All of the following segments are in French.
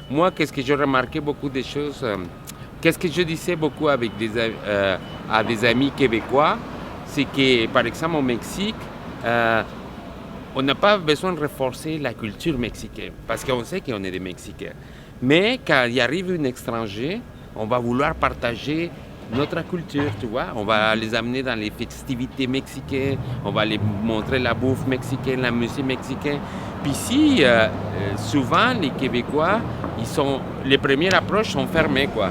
moi, qu'est-ce que j'ai remarqué beaucoup de choses, qu'est-ce que je disais beaucoup avec à des amis québécois, c'est que, par exemple, au Mexique, on n'a pas besoin de renforcer la culture mexicaine, parce qu'on sait qu'on est des Mexicains. Mais quand il arrive un étranger, on va vouloir partager notre culture, tu vois. On va les amener dans les festivités mexicaines, on va les montrer la bouffe mexicaine, la musique mexicaine. Puis ici, souvent, les Québécois, les premières approches sont fermées, quoi.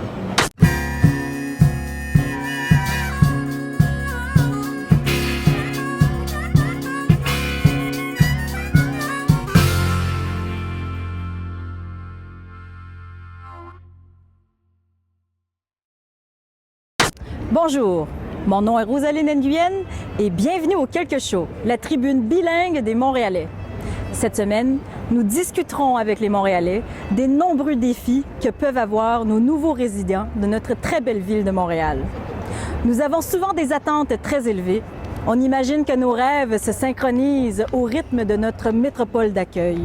Bonjour, mon nom est Rosaline Nguyen et bienvenue au Quelque Show, la tribune bilingue des Montréalais. Cette semaine, nous discuterons avec les Montréalais des nombreux défis que peuvent avoir nos nouveaux résidents de notre très belle ville de Montréal. Nous avons souvent des attentes très élevées. On imagine que nos rêves se synchronisent au rythme de notre métropole d'accueil.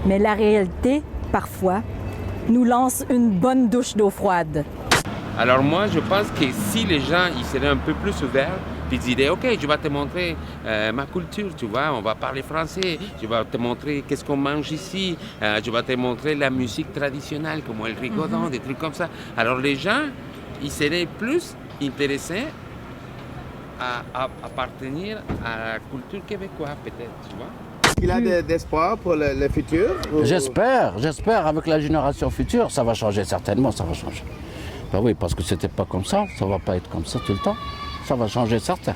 Mais la réalité, parfois, nous lance une bonne douche d'eau froide. Alors moi, je pense que si les gens ils seraient un peu plus ouverts, puis ils diraient, OK, je vais te montrer ma culture, tu vois, on va parler français, je vais te montrer qu'est-ce qu'on mange ici, je vais te montrer la musique traditionnelle, comme el rigodon, des trucs comme ça. Alors les gens, ils seraient plus intéressés à appartenir à la culture québécoise, peut-être, tu vois. Il a d'espoir pour le futur? J'espère, avec la génération future, ça va changer, certainement, ça va changer. Ben oui, parce que c'était pas comme ça va pas être comme ça tout le temps. Ça va changer, certain.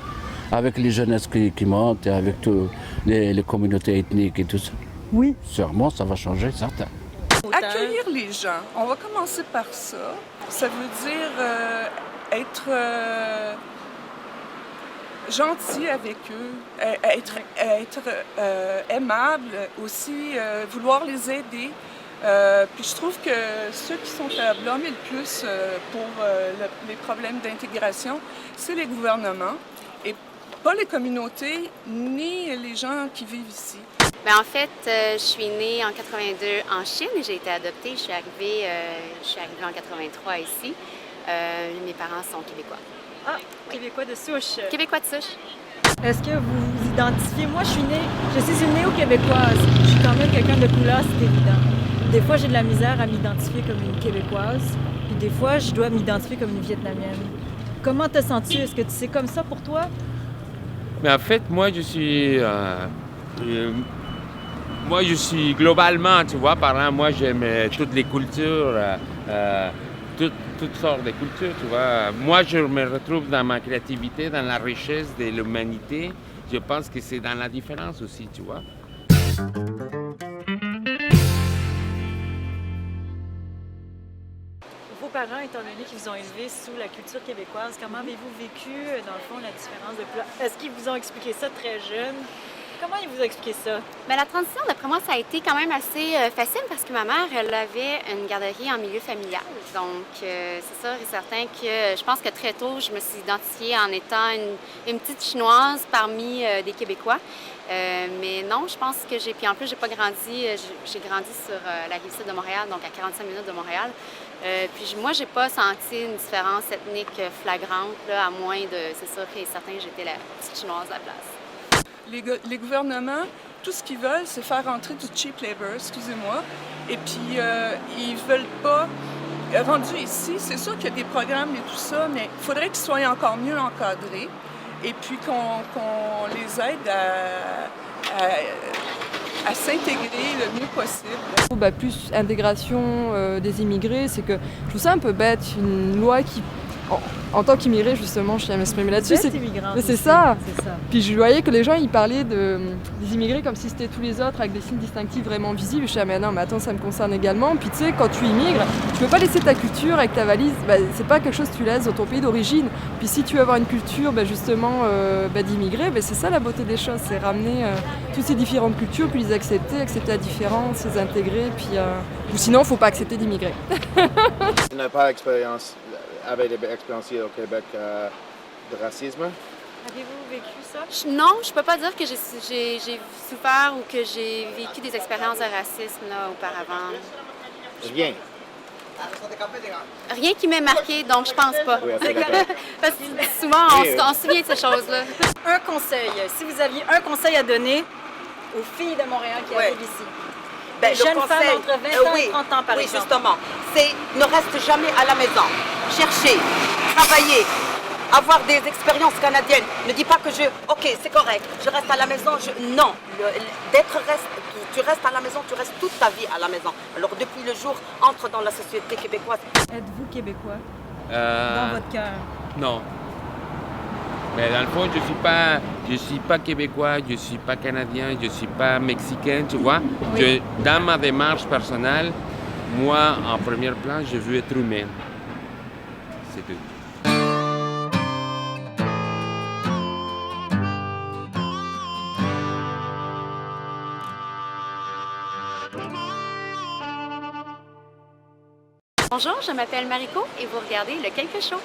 Avec les jeunesses qui montent et avec toutes les communautés ethniques et tout ça. Oui. Sûrement, ça va changer, certain. Accueillir les gens, on va commencer par ça. Ça veut dire être gentil avec eux, être aimable aussi, vouloir les aider. Puis je trouve que ceux qui sont à blâmer le plus pour les problèmes d'intégration, c'est les gouvernements et pas les communautés ni les gens qui vivent ici. Bien, en fait, je suis née en 82 en Chine et j'ai été adoptée. Je suis arrivée en 83 ici. Mes parents sont québécois. Ah, Québécois de souche. Québécois de souche. Est-ce que vous vous identifiez? Moi, je suis une néo-québécoise. Je suis quand même quelqu'un de couleur, c'est évident. Des fois, j'ai de la misère à m'identifier comme une Québécoise, puis des fois, je dois m'identifier comme une Vietnamienne. Comment te sens-tu? Est-ce que c'est comme ça pour toi? Mais en fait, moi, je suis globalement, tu vois, par là, moi, j'aime toutes les cultures, toutes sortes de cultures, tu vois. Moi, je me retrouve dans ma créativité, dans la richesse de l'humanité. Je pense que c'est dans la différence aussi, tu vois. Vos parents, étant donné qu'ils vous ont élevé sous la culture québécoise, comment avez-vous vécu, dans le fond, la différence de couleur? Est-ce qu'ils vous ont expliqué ça très jeune? Comment ils vous ont expliqué ça? Bien, la transition, d'après moi, ça a été quand même assez facile parce que ma mère, elle avait une garderie en milieu familial. Donc, c'est sûr et certain que je pense que très tôt, je me suis identifiée en étant une petite Chinoise parmi des Québécois. Mais non, je pense que Puis en plus, j'ai pas grandi... J'ai grandi sur la rive-sud de Montréal, donc à 45 minutes de Montréal. Puis moi, j'ai pas senti une différence ethnique flagrante, là, à moins de... C'est sûr et certain que j'étais la petite Chinoise à la place. Les gouvernements, tout ce qu'ils veulent, c'est faire entrer du cheap labor, excusez-moi. Et puis, ils veulent pas... Rendu ici, c'est sûr qu'il y a des programmes et tout ça, mais il faudrait qu'ils soient encore mieux encadrés. Et puis qu'on les aide à s'intégrer le mieux possible. Plus intégration des immigrés, c'est que je trouve ça un peu bête, une loi qui, en tant qu'immigré justement, je tiens à m'exprimer là-dessus. C'est ça. Puis je voyais que les gens ils parlaient des immigrés comme si c'était tous les autres avec des signes distinctifs vraiment visibles. Je suis mais non, mais attends, ça me concerne également. Puis tu sais, quand tu immigres, tu peux pas laisser ta culture avec ta valise. C'est pas quelque chose que tu laisses dans ton pays d'origine. Puis si tu veux avoir une culture justement d'immigrés, c'est ça la beauté des choses, c'est ramener toutes ces différentes cultures, puis les accepter la différence, les intégrer, puis ou sinon faut pas accepter d'immigrer. Tu n'as pas d'expérience avec des expériences au Québec de racisme? Avez-vous vécu ça? Non, je peux pas dire que j'ai souffert ou que j'ai vécu des expériences de racisme là, auparavant. Rien. Rien qui m'ait marqué, donc je pense pas. Oui, ok, d'accord. Parce que souvent, on se souvient de ces choses-là. Un conseil, si vous aviez un conseil à donner aux filles de Montréal qui Ouais. arrivent ici. Ben, Des le jeunes conseil- femmes entre 20 ans oui, et 30 ans, par oui, exemple. justement. C'est ne reste jamais à la maison. Chercher, travailler, avoir des expériences canadiennes. Ne dis pas que ok, c'est correct, je reste à la maison. Non, tu restes à la maison, tu restes toute ta vie à la maison. Alors depuis le jour, entre dans la société québécoise. Êtes-vous québécois Euh, dans votre cœur? Non. Mais dans le fond, je suis pas québécois, je suis pas canadien, je suis pas mexicain, tu vois. Oui. Dans ma démarche personnelle, moi, en premier plan, je veux être humain. C'est tout. Bonjour, je m'appelle Mariko et vous regardez Le Quelque Show.